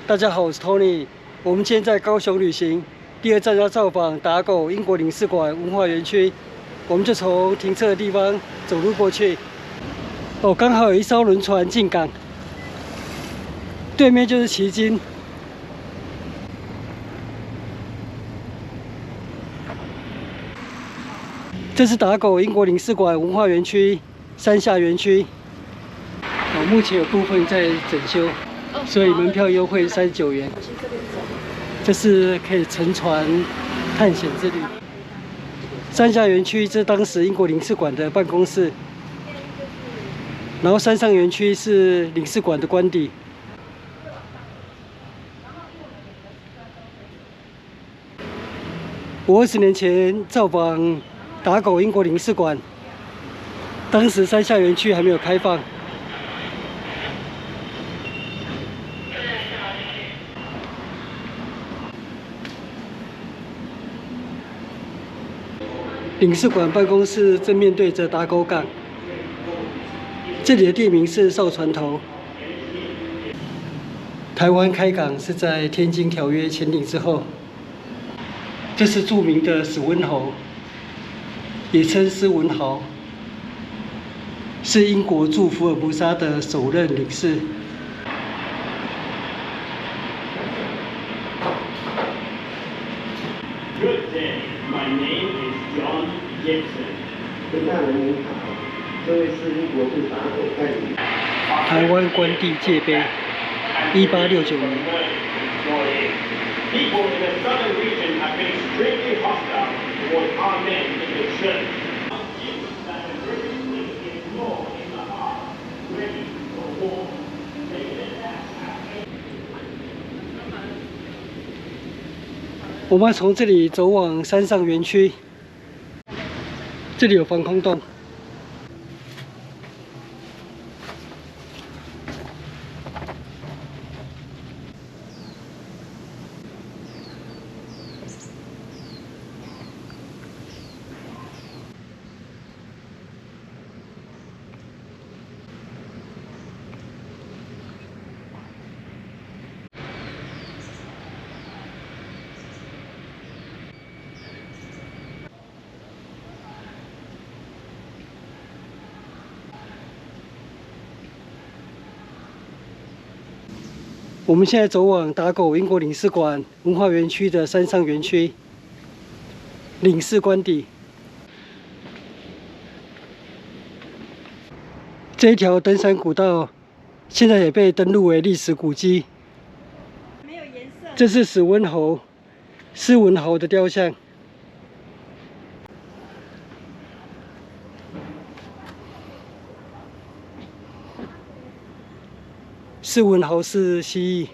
大家好，我是 Tony。我们今天在高雄旅行，第2站要造访打狗英国领事馆文化园区，我们就从停车的地方走路过去。哦，刚好有一艘轮船进港，对面就是旗津。这是打狗英国领事馆文化园区山下园区。哦，目前有部分在整修。 所以门票优惠39元。这是可以乘船探险之旅。山下园区这当时英国领事馆的办公室，然后山上园区是领事馆的官邸。我20年前造访打狗英国领事馆，当时山下园区还没有开放。 领事馆办公室正面对着打狗港，这里的地名是哨船头。台湾开港是在《天津条约》签订之后。这是著名的史文侯，也称斯文豪，是英国驻福尔摩沙的首任领事。 大人您好，这位是英国驻打狗代理。台湾官地界碑，1869年。People in the southern region have been extremely hostile toward our men in the church. That the British fleet is more in the heart, ready for war. 我们要从这里走往山上园区。 这里有防空洞。我们现在走往打狗英国领事馆文化园区的山上园区，领事官邸。这一条登山古道，现在也被登录为历史古迹。没有颜色。这是史文侯、斯文豪的雕像。 斯文豪是蜥蜴，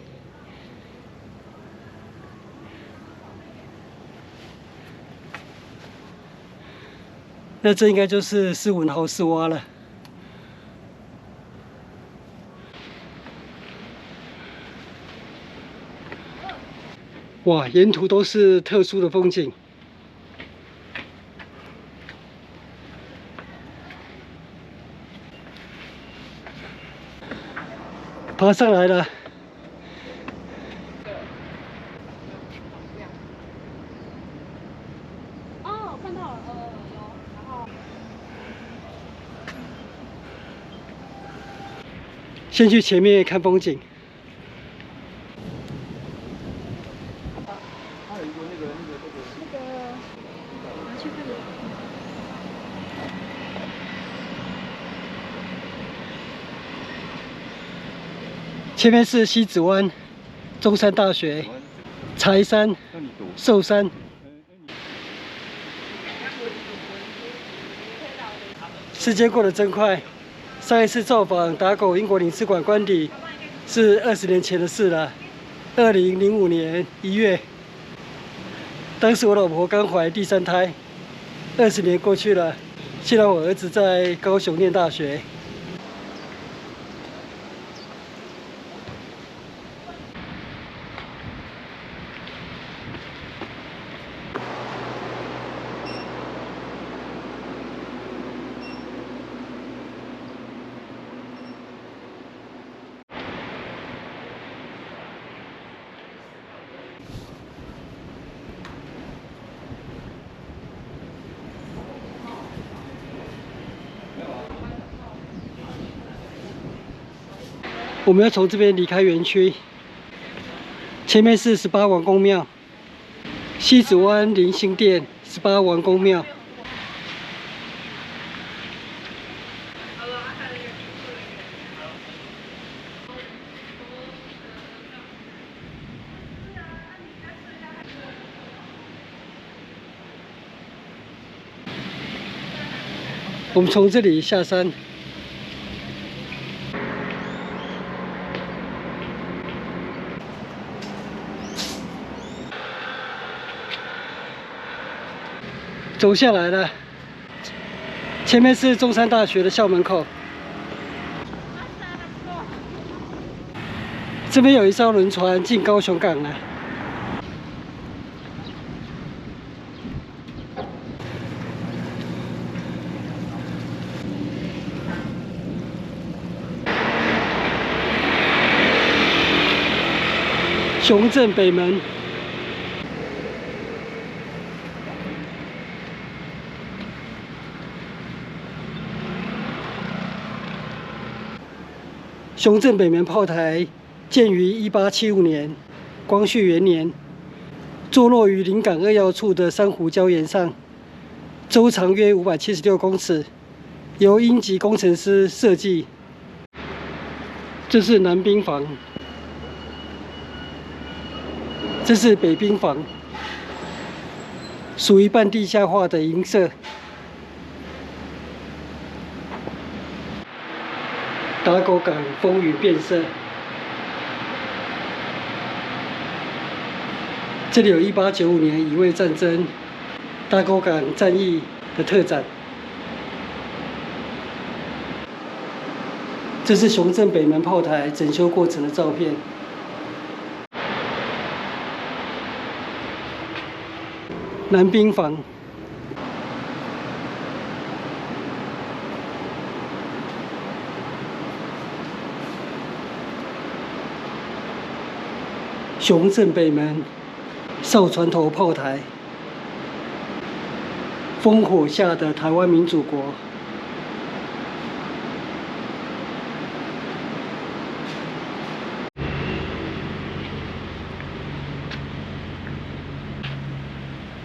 那这应该就是斯文豪斯蛙了。哇，沿途都是特殊的风景。 爬上来了。哦，看到了，有，然后先去前面看风景。那个拿去看。前面是西子湾、中山大学、柴山、寿山。时间过得真快，上一次造访打狗英国领事馆官邸是20年前的事了，2005年1月。当时我老婆刚怀第3胎，20年过去了，现在我儿子在高雄念大学。我们要从这边离开园区，前面是18王公庙，西子湾林心殿18王公庙。我们从这里下山。走下来了，前面是中山大学的校门口。这边有一艘轮船进高雄港了。雄镇北门。雄镇北门炮台建于1875年，光绪元年，坐落于临港2要处的珊瑚礁岩上，周长约576公尺，由英籍工程师设计。这是南兵房，这是北兵房，属于半地下化的营舍。打狗港风云变色，这里有1895年乙未战争打狗港战役的特展。这是雄镇北门炮台整修过程的照片。南兵房。雄镇北门哨船头炮台，烽火下的台湾民主国。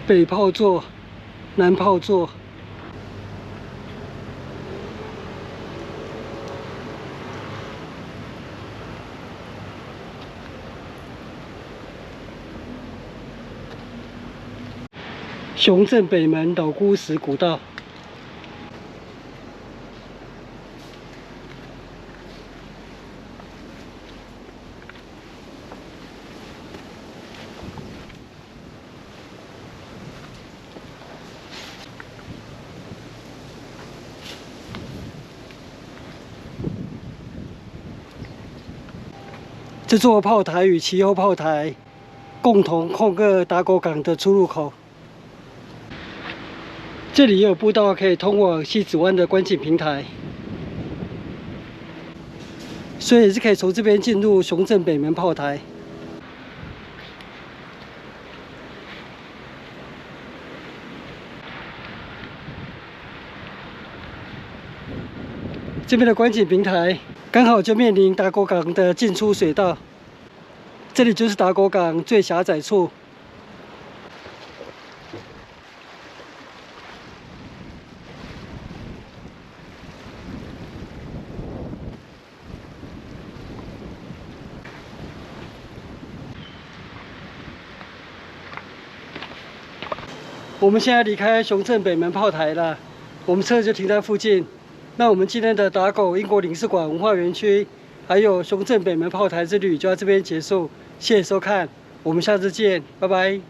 北炮座，南炮座。雄镇北门老姑石古道，这座炮台与其后炮台共同控制打狗港的出入口。这里也有步道可以通往西子湾的观景平台，所以也是可以从这边进入雄镇北门炮台。这边的观景平台刚好就面临打狗港的进出水道，这里就是打狗港最狭窄处。我们现在离开雄镇北门炮台了，我们车就停在附近。那我们今天的打狗英国领事馆文化园区，还有雄镇北门炮台之旅就到这边结束。谢谢收看，我们下次见，拜拜。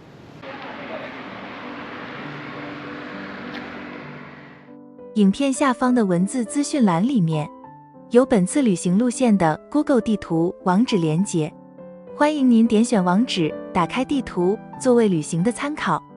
影片下方的文字资讯栏里面有本次旅行路线的 Google 地图网址连结，欢迎您点选网址，打开地图作为旅行的参考。